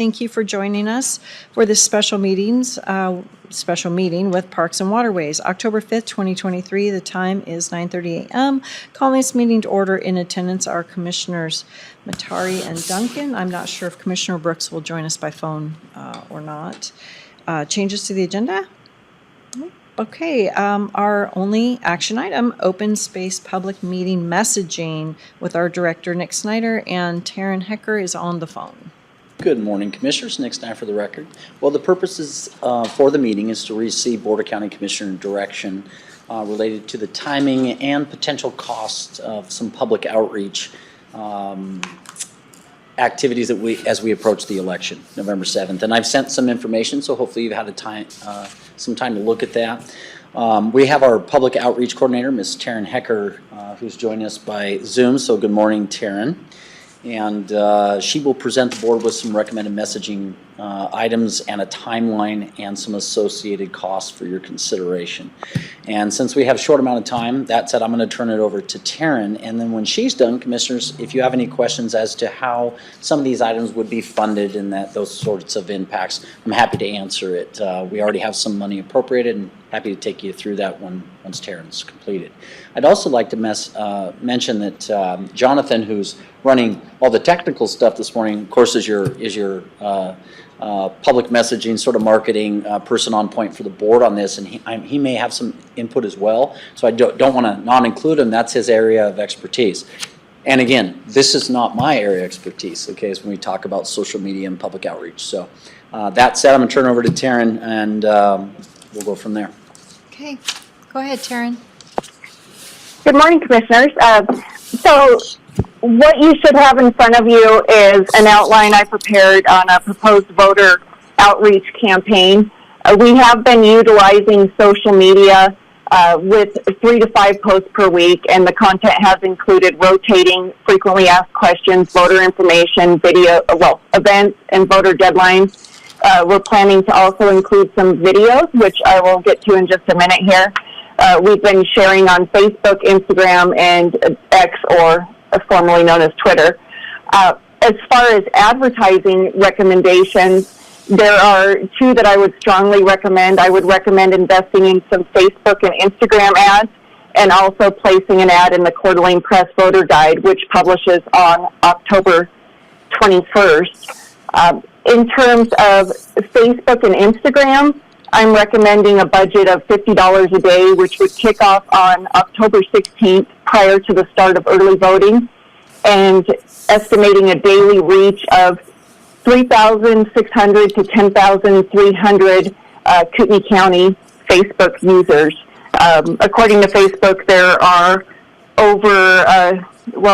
Thank you for joining us for this special meeting with Parks and Waterways, October 5th, 2023. The time is 9:30 a.m. Calling this meeting to order. In attendance are Commissioners Matari and Duncan. I'm not sure if Commissioner Brooks will join us by phone or not. Changes to the agenda? Okay, our only action item, open space public meeting messaging with our director, Nick Snyder, and Taryn Hecker is on the phone. Good morning, Commissioners. Nick Snyder for the record. Well, the purposes for the meeting is to receive Board of County Commissioner direction related to the timing and potential costs of some public outreach activities that as we approach the election, November 7th. And I've sent some information, so hopefully you've had some time to look at that. We have our public outreach coordinator, Ms. Taryn Hecker, who's joining us by Zoom. So good morning, Taryn. And she will present the board with some recommended messaging items and a timeline and some associated costs for your consideration. And since we have a short amount of time, that said, I'm going to turn it over to Taryn. And then when she's done, Commissioners, if you have any questions as to how some of these items would be funded and those sorts of impacts, I'm happy to answer it. We already have some money appropriated, and happy to take you through that once Taryn's completed. I'd also like to mention that Jonathan, who's running all the technical stuff this morning, of course, is your public messaging sort of marketing person on point for the board on this, and he may have some input as well. So I don't want to not include him. That's his area of expertise. And again, this is not my area of expertise. Okay, it's when we talk about social media and public outreach. So that said, I'm going to turn it over to Taryn, and we'll go from there. Okay, go ahead, Taryn. Good morning, Commissioners. So what you should have in front of you is an outline I prepared on a proposed voter outreach campaign. We have been utilizing social media with 3 to 5 posts per week, and the content has included rotating frequently asked questions, voter information, video, events, and voter deadlines. We're planning to also include some videos, which I will get to in just a minute here. We've been sharing on Facebook, Instagram, and X, or formerly known as Twitter. As far as advertising recommendations, there are 2 that I would strongly recommend. I would recommend investing in some Facebook and Instagram ads, and also placing an ad in the Coeur d'Alene Press Voter Guide, which publishes on October 21st. In terms of Facebook and Instagram, I'm recommending a budget of $50 a day, which would kick off on October 16th prior to the start of early voting, and estimating a daily reach of 3,600 to 10,300 Kootenai County Facebook users. According to Facebook, there are over,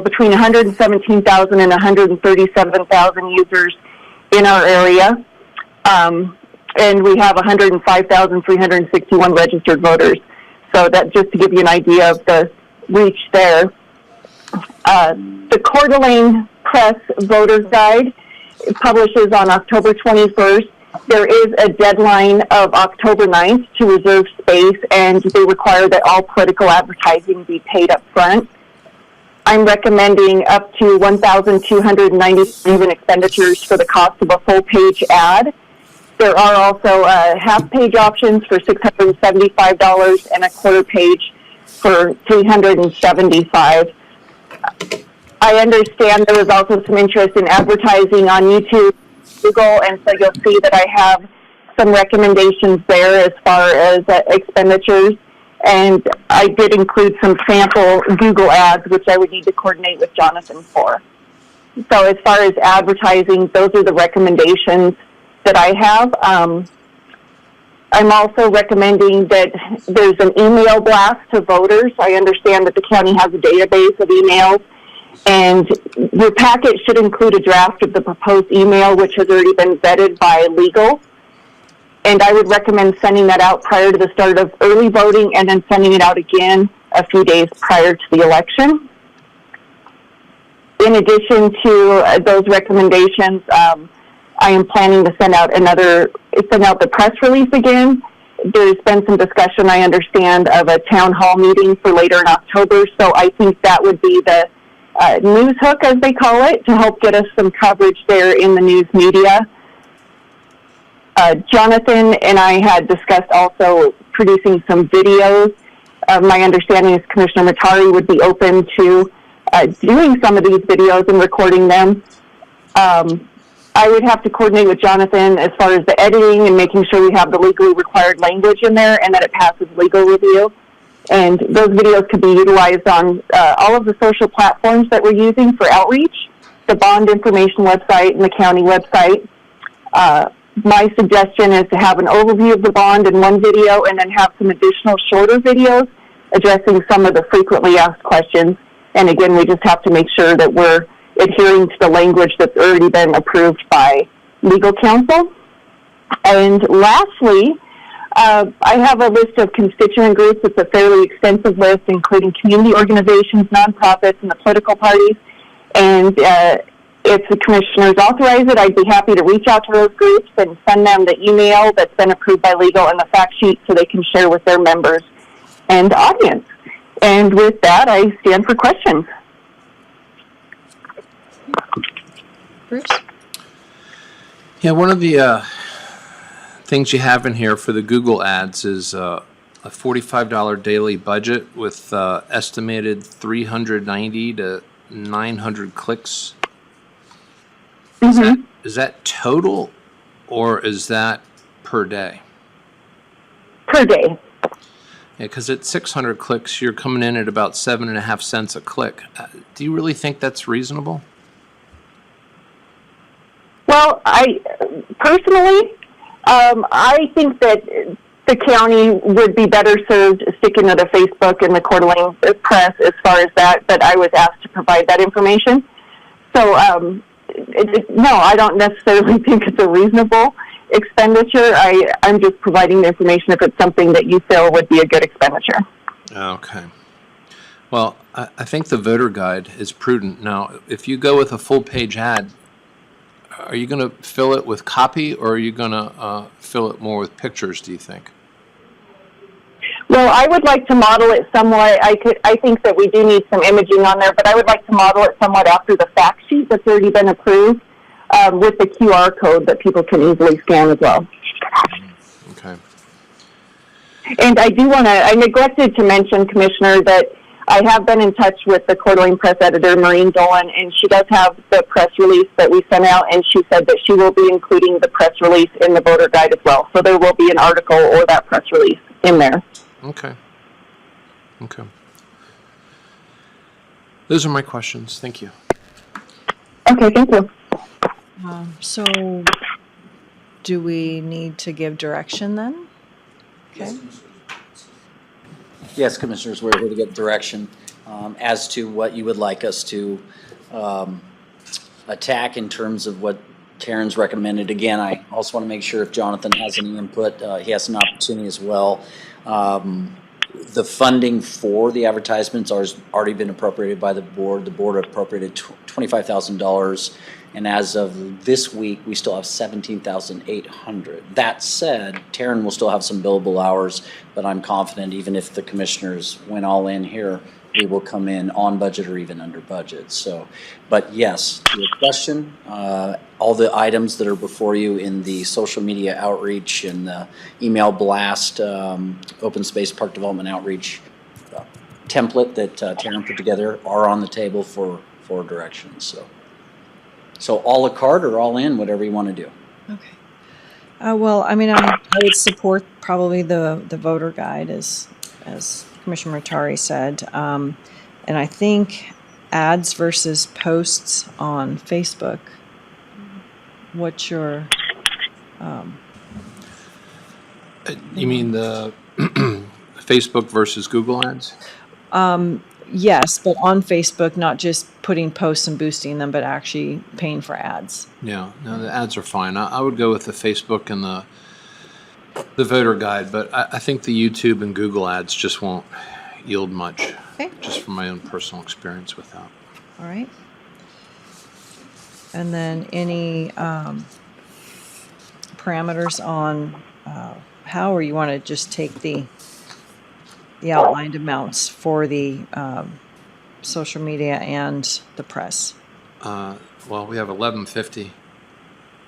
between 117,000 and 137,000 users in our area. And we have 105,361 registered voters. So that just to give you an idea of the reach there. The Coeur d'Alene Press Voter Guide publishes on October 21st. There is a deadline of October 9th to reserve space, and they require that all political advertising be paid up front. I'm recommending up to $1,290 in expenditures for the cost of a full-page ad. There are also half-page options for $675 and a quarter-page for $375. I understand there was also some interest in advertising on YouTube, Google, and so you'll see that I have some recommendations there as far as expenditures. And I did include some sample Google ads, which I would need to coordinate with Jonathan for. So as far as advertising, those are the recommendations that I have. I'm also recommending that there's an email blast to voters. I understand that the county has a database of emails, and your packet should include a draft of the proposed email, which has already been vetted by legal. And I would recommend sending that out prior to the start of early voting, and then sending it out again a few days prior to the election. In addition to those recommendations, I am planning to send out the press release again. There's been some discussion, I understand, of a town hall meeting for later in October, so I think that would be the news hook, as they call it, to help get us some coverage there in the news media. Jonathan and I had discussed also producing some videos. My understanding is Commissioner Matari would be open to doing some of these videos and recording them. I would have to coordinate with Jonathan as far as the editing and making sure we have the legally required language in there and that it passes legal review. And those videos could be utilized on all of the social platforms that we're using for outreach, the bond information website and the county website. My suggestion is to have an overview of the bond in one video and then have some additional shorter videos addressing some of the frequently asked questions. And again, we just have to make sure that we're adhering to the language that's already been approved by legal counsel. And lastly, I have a list of constituent groups. It's a fairly extensive list, including community organizations, nonprofits, and the political parties. And if the commissioners authorize it, I'd be happy to reach out to those groups and send them the email that's been approved by legal and the fact sheet so they can share with their members and audience. And with that, I stand for questions. Bruce? Yeah, one of the things you have in here for the Google ads is a $45 daily budget with estimated 390 to 900 clicks. Is that total or is that per day? Per day. Yeah, because at 600 clicks, you're coming in at about 7.5 cents a click. Do you really think that's reasonable? Well, I think that the county would be better served sticking to the Facebook and the Coeur d'Alene Press as far as that, but I was asked to provide that information. So, no, I don't necessarily think it's a reasonable expenditure. I'm just providing the information if it's something that you feel would be a good expenditure. Okay. Well, I think the voter guide is prudent. Now, if you go with a full-page ad, are you going to fill it with copy or are you going to fill it more with pictures, do you think? Well, I would like to model it somewhat. I think that we do need some imaging on there, but I would like to model it somewhat after the fact sheet that's already been approved with the QR code that people can easily scan as well. Okay. And I neglected to mention, Commissioner, that I have been in touch with the Coeur d'Alene Press editor, Maureen Dolan, and she does have the press release that we sent out, and she said that she will be including the press release in the voter guide as well. So there will be an article or that press release in there. Okay. Okay. Those are my questions. Thank you. Okay, thank you. So do we need to give direction then? Okay. Yes, Commissioners, we're here to get direction as to what you would like us to attack in terms of what Karen's recommended. Again, I also want to make sure if Jonathan has any input, he has an opportunity as well. The funding for the advertisements has already been appropriated by the board. The board appropriated $25,000, and as of this week, we still have $17,800. That said, Taryn will still have some billable hours, but I'm confident even if the commissioners went all in here, we will come in on budget or even under budget. So, but yes, to your question, all the items that are before you in the social media outreach and the email blast, open space park development outreach template that Taryn put together are on the table for directions. So a la carte or all in, whatever you want to do. Okay. Well, I mean, I would support probably the voter guide as Commissioner Matari said. And I think ads versus posts on Facebook. What's your... You mean the Facebook versus Google ads? Yes, but on Facebook, not just putting posts and boosting them, but actually paying for ads. Yeah, no, the ads are fine. I would go with the Facebook and the voter guide, but I think the YouTube and Google ads just won't yield much. Okay. Just from my own personal experience with that. All right. And then any parameters on how, or you want to just take the outlined amounts for the social media and the press? Well, we have 1150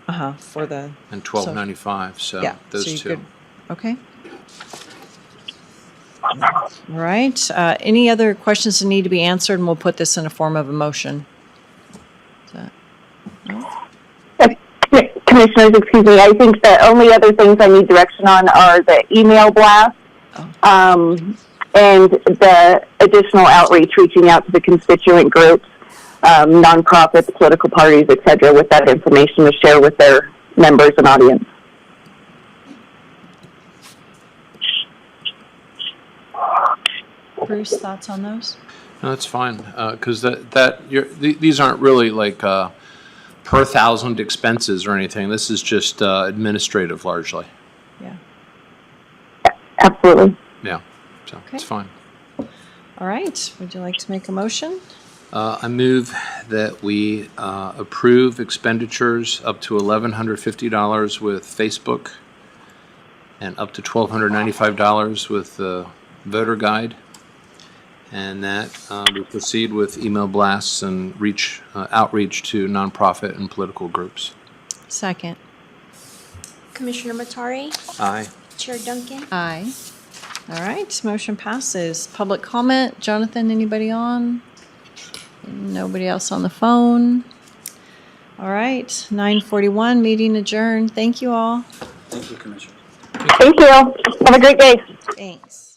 For the, and $12.95, so yeah. so those you two. could- Okay. All right. Any other questions that need to be answered, and we'll put this in a form of a motion? Commissioners, excuse me, I think the only other things I need direction on are the email blast, and the additional outreach, reaching out to the constituent groups, nonprofits, political parties, et cetera, with that information to share with their members and audience. Bruce, thoughts on those? No, that's fine, because these aren't really like per thousand expenses or anything. This is just administrative largely. Yeah. Absolutely. Yeah, so Okay. it's fine. All right. Would you like to make a motion? I move that we approve expenditures up to $1,150 with Facebook and up to $1,295 with the voter guide, and that we proceed with email blasts and outreach to nonprofit and political groups. Second. Commissioner Matari, Aye. Chair Duncan. Aye. All right. Motion passes. Public comment. Jonathan, anybody on? Nobody else on the phone? All right. 9:41. Meeting adjourned. Thank you all. Thank you, Commissioner. Thank you. Have a great day. Thanks.